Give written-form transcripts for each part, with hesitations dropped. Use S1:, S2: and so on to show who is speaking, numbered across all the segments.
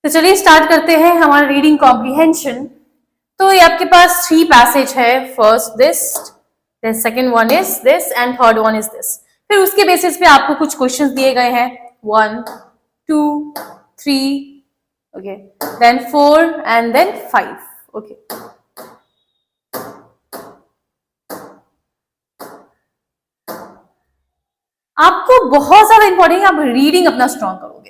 S1: तो चलिए स्टार्ट करते हैं हमारा रीडिंग कॉम्प्रिहेंशन। तो ये आपके पास 3 पैसेज है। First this, then second one is this and third one is this. फिर उसके बेसिस पे आपको कुछ क्वेश्चंस दिए गए हैं 1 2 3 okay, then 4 and then 5 okay. आपको बहुत ज्यादा इंपॉर्टेंट है, आप रीडिंग अपना स्ट्रॉन्ग करोगे।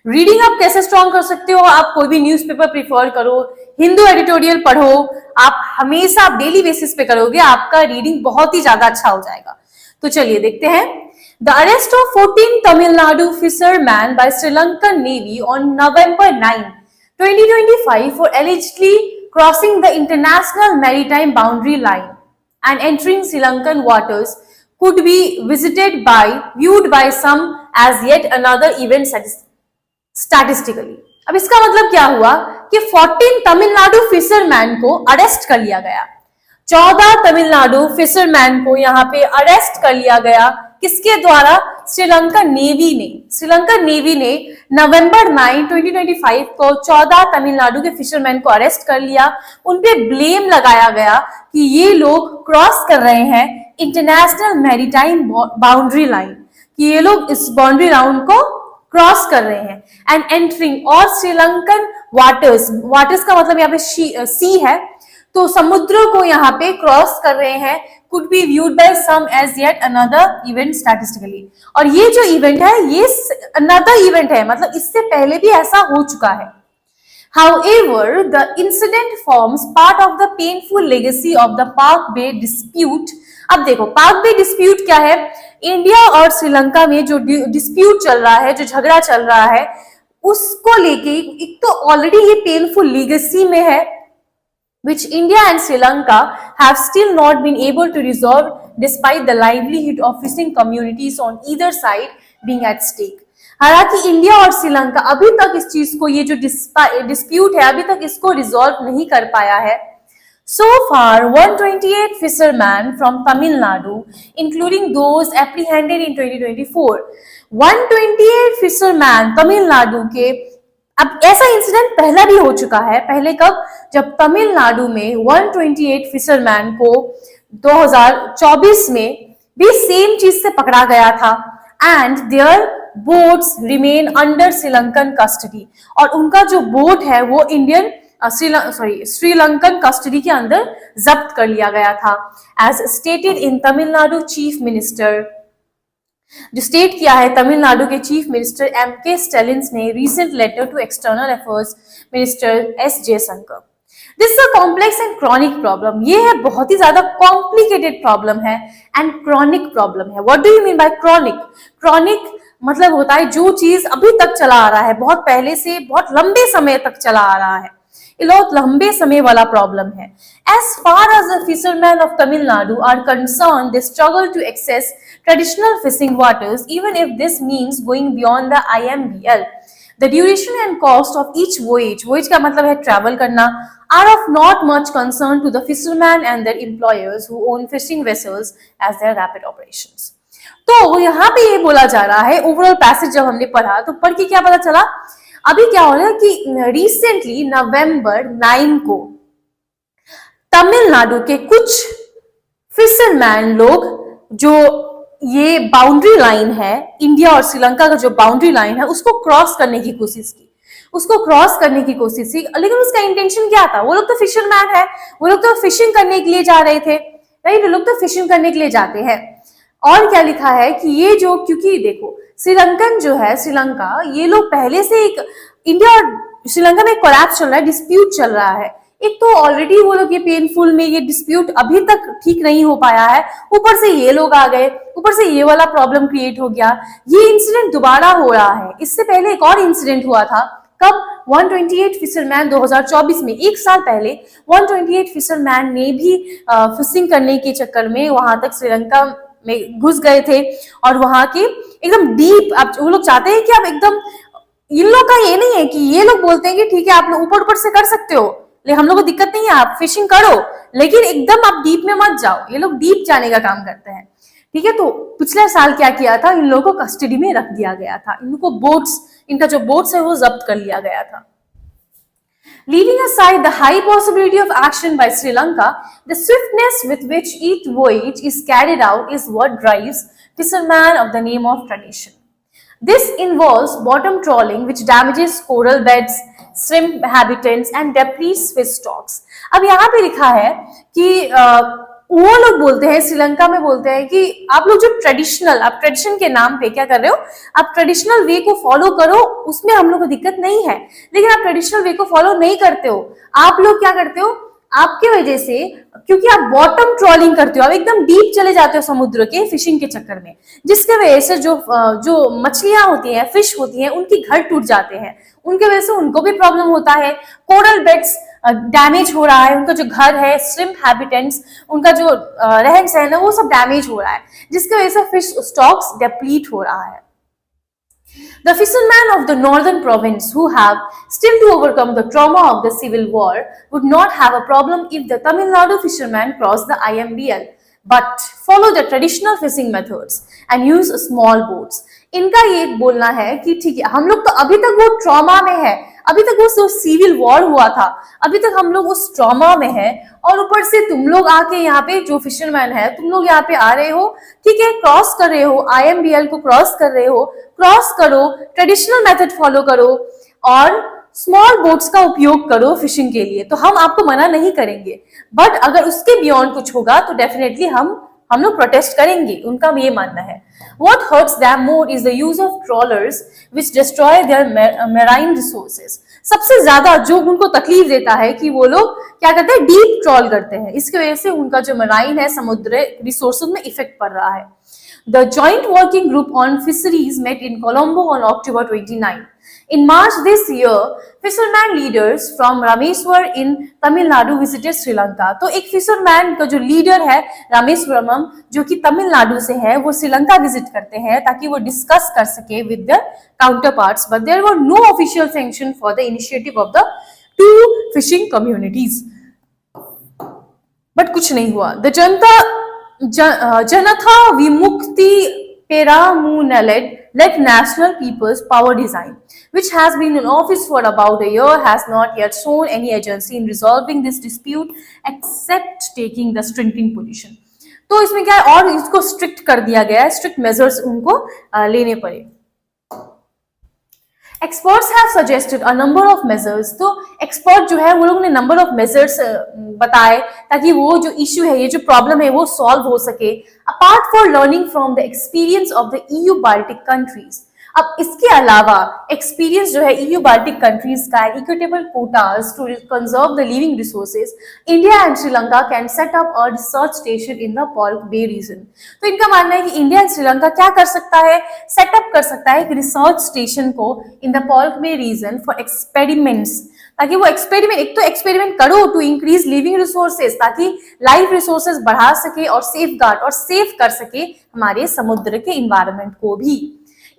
S1: रीडिंग आप कैसे स्ट्रॉन्ग कर सकते हो? आप कोई भी न्यूज़पेपर प्रिफर करो, हिंदू एडिटोरियल पढ़ो, आप हमेशा आप डेली बेसिस पे करोगे, आपका रीडिंग बहुत ही ज्यादा अच्छा हो जाएगा। तो चलिए देखते हैं। The arrest of 14 Tamil Nadu fisherman by Sri Lankan navy on November 9, 2025 for allegedly crossing the international maritime boundary line and entering Sri Lankan waters could be viewed by some as yet another event statistically। अब इसका मतलब क्या हुआ कि 14 Tamil Nadu fisherman को arrest कर लिया गया। 14 तमिलनाडु फिशरमैन को यहाँ पे अरेस्ट कर लिया गया। किसके द्वारा? श्रीलंकन नेवी ने नवंबर 9, 2025 को 14 तमिलनाडु के फिशरमैन को अरेस्ट कर लिया। उनपे ब्लेम लगाया गया कि ये लोग क्रॉस कर रहे हैं इंटरनेशनल मैरीटाइम बाउंड्री लाइन, कि ये लोग इस बाउंड्री लाइन को क्रॉस कर रहे हैं। एंड एंटरिंग और श्रीलंकन वाटर्स का मतलब यहाँ पे सी है, तो समुद्र को यहाँ पे क्रॉस कर रहे हैं। could be viewed by some as yet another event statistically। और ये जो इवेंट है ये another event है, मतलब इससे पहले भी ऐसा हो चुका है। However, the incident forms part of the painful legacy of the Park Bay dispute। अब देखो पार्क बे डिस्प्यूट क्या है? इंडिया और श्रीलंका में जो डिस्प्यूट चल रहा है, जो झगड़ा चल रहा है, उसको लेके एक तो ऑलरेडी ये पेनफुल लीगेसी में है, which India and Sri Lanka have still not been able to resolve despite the livelihood of fishing communities on either side being at stake। हालांकि इंडिया और श्रीलंका अभी तक इस चीज को, ये जो डिस्प्यूट है, अभी तक इसको रिजॉल्व नहीं कर पाया है। So far, 128 fishermen from Tamil Nadu, including those apprehended in 2024, 128 fishermen Tamil Nadu के। अब ऐसा इंसिडेंट पहला भी हो चुका है। पहले कब? जब तमिलनाडु में 128 फिशरमैन को 2024 में भी सेम चीज से पकड़ा गया था। And their boats remain under Sri Lankan custody, और उनका जो बोट है वो इंडियन श्रीलंकन कस्टडी के अंदर जब्त कर लिया गया था। As stated in Tamil Nadu chief minister, जो स्टेट किया है तमिलनाडु के चीफ मिनिस्टर M.K. स्टैलिन ने recent letter to external affairs minister S. Jaishankar. This is a complex and chronic problem. ये है बहुत ही ज्यादा कॉम्प्लिकेटेड प्रॉब्लम है एंड क्रॉनिक प्रॉब्लम है। What do you mean by chronic? Chronic मतलब होता है जो चीज अभी तक चला आ रहा है, बहुत पहले से बहुत लंबे समय तक चला आ रहा है, ये बहुत लंबे समय वाला प्रॉब्लम है। As far as the fishermen of Tamil Nadu are concerned, they struggle to access traditional fishing waters, even if this means going beyond the IMBL। The duration and cost of each voyage का मतलब है travel करना, are of not much concern to the fishermen and their employers who own fishing vessels as their rapid operations। तो यहाँ पे ये बोला जा रहा है, ओवरऑल पैसेज जब हमने पढ़ा तो पढ़ के क्या पता चला? अभी क्या हो रहा है कि रिसेंटली November 9 को तमिलनाडु के कुछ फिशरमैन लोग, जो ये बाउंड्री लाइन है, इंडिया और श्रीलंका का जो बाउंड्री लाइन है, उसको क्रॉस करने की कोशिश की। लेकिन उसका इंटेंशन क्या था? वो लोग तो फिशरमैन है, वो लोग तो फिशिंग करने के लिए जा रहे थे, राइट? वो लोग तो फिशिंग करने के लिए जाते हैं। और क्या लिखा है कि ये जो, क्योंकि देखो श्रीलंकन जो है, श्रीलंका, ये लोग पहले से एक इंडिया और श्रीलंका में कोलैप्स चल रहा है, डिस्प्यूट चल रहा है। एक तो ऑलरेडी वो लोग ये पेनफुल में ये डिस्प्यूट अभी तक ठीक नहीं हो पाया है, ऊपर से ये लोग आ गए, ऊपर से ये वाला प्रॉब्लम क्रिएट हो गया। ये इंसिडेंट दोबारा हो रहा है। इससे पहले एक और इंसिडेंट हुआ था, कब? 128 फिशरमैन 2024 में, एक साल पहले 128 फिशरमैन ने भी फिशिंग करने के चक्कर में वहां तक श्रीलंका में घुस गए थे, और वहां के एकदम डीप, अब वो लोग चाहते हैं कि आप एकदम, इन लोग का ये नहीं है कि ये लोग बोलते हैं कि ठीक है आप लोग ऊपर ऊपर से कर सकते हो, लेकिन हम लोग को दिक्कत नहीं है, आप फिशिंग करो, लेकिन एकदम आप डीप में मत जाओ। ये लोग डीप जाने का काम करते हैं, ठीक है। तो पिछले साल क्या किया था, इन लोगों को कस्टडी में रख दिया गया था, इनको बोट्स, इनका जो बोट्स है वो जब्त कर लिया गया था। Leaving aside the high possibility of action by Sri Lanka, the swiftness with which each voyage is carried out is what drives fishermen of the name of tradition. This involves bottom trawling, which damages coral beds, shrimp habitats and depletes fish stocks. अब यहाँ पे लिखा है कि वो लोग बोलते हैं, श्रीलंका में बोलते हैं कि आप लोग जो ट्रेडिशनल, आप ट्रेडिशन के नाम पे क्या कर रहे हो, आप ट्रेडिशनल वे को फॉलो करो, उसमें हम लोग को दिक्कत नहीं है, लेकिन आप ट्रेडिशनल वे को फॉलो नहीं करते हो। आप लोग क्या करते हो, आपके वजह से, क्योंकि आप बॉटम ट्रॉलिंग करते हो, आप एकदम डीप चले जाते हो समुद्र के फिशिंग के चक्कर में, जिसके वजह से जो मछलियां होती हैं, फिश होती हैं, उनके घर टूट जाते हैं, उनके वजह से उनको भी प्रॉब्लम होता है, कोरल बेड्स डैमेज हो रहा है, उनका जो घर है, श्रिम्प हैबिटेंट्स, उनका जो रहन सहन है, वो सब डैमेज हो रहा है, जिसकी वजह से फिश स्टॉक्स डिप्लीट हो रहा है। The fishermen of the northern province who have still to overcome the trauma of the civil war would not have a problem if the Tamil Nadu fishermen cross the IMBL, but follow the traditional fishing methods and use small boats. इनका ये बोलना है कि ठीक है, हम लोग तो अभी तक वो ट्रॉमा में है, अभी तक वो सिविल वॉर हुआ था, अभी तक हम लोग उस ट्रॉमा में है, और ऊपर से तुम लोग आके यहाँ पे जो फिशरमैन है, तुम लोग यहाँ पे आ रहे हो, ठीक है, क्रॉस कर रहे हो, IMBL को क्रॉस कर रहे हो, क्रॉस करो, ट्रेडिशनल मेथड फॉलो करो और स्मॉल बोट्स का उपयोग करो फिशिंग के लिए, तो हम आपको मना नहीं करेंगे, बट अगर उसके बियॉन्ड कुछ होगा तो डेफिनेटली हम लोग प्रोटेस्ट करेंगे, उनका ये मानना है। What hurts them more is the use of trawlers which destroy their marine resources. सबसे ज्यादा जो उनको तकलीफ देता है कि वो लोग क्या करते हैं, डीप ट्रॉल करते हैं, इसकी वजह से उनका जो मराइन है, समुद्र रिसोर्सेज में इफेक्ट पड़ रहा है। The Joint Working Group on Fisheries met in Colombo on October 29. In March this year, fisherman leaders from Rameswar in Tamil Nadu visited Sri Lanka. तो एक फिशरमैन का जो लीडर है रामेश्वरम, जो कि तमिलनाडु से है, वो श्रीलंका विजिट करते हैं ताकि वो डिस्कस कर सके with their counterparts. But there were no official sanction for the initiative of the two fishing communities. But कुछ नहीं हुआ. The Janatha Vimukti Peramuna led National People's Power Design, which has been in office for about a year, has not yet shown any agency in resolving this dispute except taking the stringent position. तो इसमें क्या है, और इसको strict कर दिया गया है, स्ट्रिक्ट मेजर्स उनको लेने पड़े। Experts have suggested a number of measures, तो एक्सपर्ट जो है वो लोग ने नंबर ऑफ मेजर्स बताए ताकि वो जो इश्यू है, ये जो प्रॉब्लम है, वो सॉल्व हो सके, apart for learning from the experience of the EU Baltic countries. अब इसके अलावा एक्सपीरियंस जो है EU बाल्टिक कंट्रीज का, equitable quotas to conserve the living resources, India and Sri Lanka can set up a research station in the Palk Bay region. तो इनका मानना है कि इंडिया एंड श्रीलंका क्या कर सकता है, सेटअप कर सकता है एक रिसर्च स्टेशन को in the Palk Bay region for experiments, ताकि वो एक्सपेरिमेंट, एक तो एक्सपेरिमेंट करो टू इंक्रीज लिविंग रिसोर्सेज, ताकि लाइफ रिसोर्सेज बढ़ा सके और सेफ गार्ड और सेफ कर सके हमारे समुद्र के इन्वायरमेंट को भी।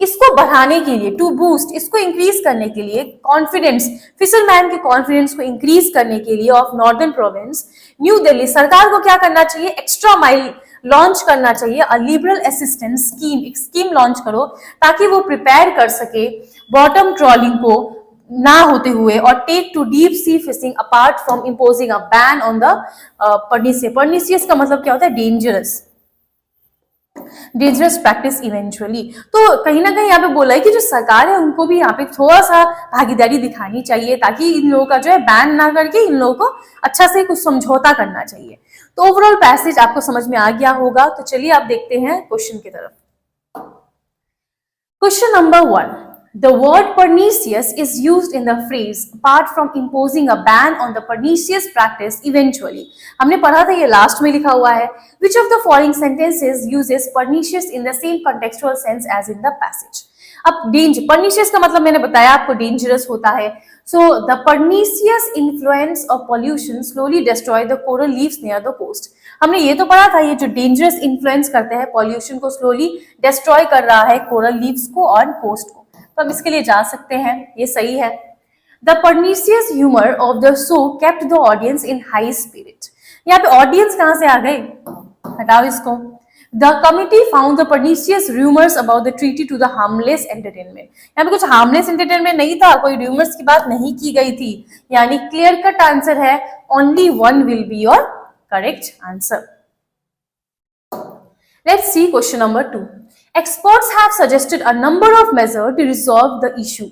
S1: इसको बढ़ाने के लिए, टू बूस्ट, इसको इंक्रीज करने के लिए, कॉन्फिडेंस, फिशरमैन के कॉन्फिडेंस को इंक्रीज करने के लिए of northern province, new Delhi सरकार को क्या करना चाहिए, एक्स्ट्रा माइल लॉन्च करना चाहिए, अ लिबरल असिस्टेंस स्कीम, एक स्कीम लॉन्च करो ताकि वो प्रिपेयर कर सके बॉटम ट्रॉलिंग को ना होते हुए, और take to deep sea fishing apart from imposing a ban on the pernicious. Pernicious का मतलब क्या होता है, डेंजरस प्रैक्टिस इवेंचुअली। तो कहीं ना कहीं यहाँ पे बोला है कि जो सरकार है उनको भी यहाँ पे थोड़ा सा भागीदारी दिखानी चाहिए, ताकि इन लोगों का जो है बैन ना करके इन लोगों को अच्छा से कुछ समझौता करना चाहिए। तो ओवरऑल पैसेज आपको समझ में आ गया होगा, तो चलिए आप देखते हैं क्वेश्चन की तरफ। Question number 1, the word pernicious is used in the phrase apart from imposing a ban on the pernicious practice eventually. हमने पढ़ा था, ये लास्ट में लिखा हुआ है, which of the following sentences uses pernicious in the same contextual sense as in the passage. अब pernicious का मतलब मैंने बताया आपको, dangerous होता है। So the pernicious influence of pollution slowly destroy the coral reefs near the coast. हमने ये तो पढ़ा था, ये जो डेंजरस इन्फ्लुएंस करते हैं पॉल्यूशन को स्लोली डिस्ट्रॉय कर रहा है कोरल लीव्स को और कोस्ट को, तो हम इसके लिए जा सकते हैं, ये सही है। The pernicious humor of the show kept the audience in high spirit. यहाँ पे ऑडियंस कहाँ से आ गए, हटाओ इसको। The committee found the pernicious rumors about the treaty to the harmless entertainment. यहाँ पे कुछ harmless entertainment नहीं था, कोई rumors की बात नहीं की गई थी, यानी clear cut answer है, only one will be your correct answer. Let's see question number 2. Experts have suggested a number of measures to resolve the issue.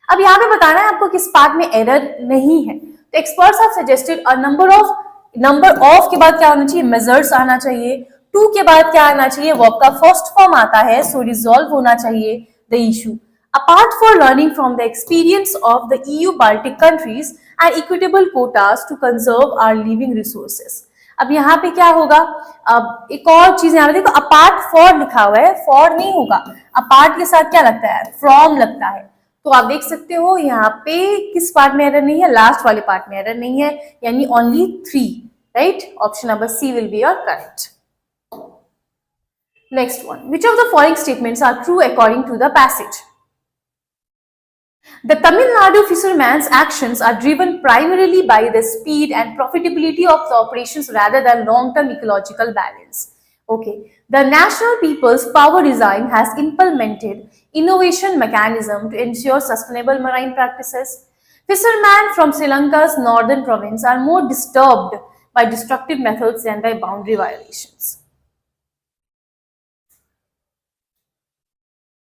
S1: अब यहाँ पे बताना है आपको किस पार्ट में एरर नहीं है. तो experts have suggested a number of के बाद क्या होना चाहिए, measures आना चाहिए. 2 के बाद क्या आना चाहिए, verb का first form आता है, so resolve होना चाहिए the issue. Apart from learning from the experience of the EU Baltic countries and equitable quotas to conserve our living resources. अब यहाँ पे क्या होगा, अब एक और चीज यहाँ पे देखो, अपार्ट फॉर लिखा हुआ है, फॉर नहीं होगा, अपार्ट के साथ क्या लगता है, फ्रॉम लगता है. तो आप देख सकते हो यहाँ पे किस पार्ट में एरर नहीं है, लास्ट वाले पार्ट में एरर नहीं है, यानी only 3, right. Option number C will be your correct. Next one, which of the following statements are true according to the passage. The Tamil Nadu fishermen's actions are driven primarily by the speed and profitability of the operations rather than long-term ecological balance. Okay. The National People's Power Design has implemented innovation mechanism to ensure sustainable marine practices. Fishermen from Sri Lanka's northern province are more disturbed by destructive methods than by boundary violations.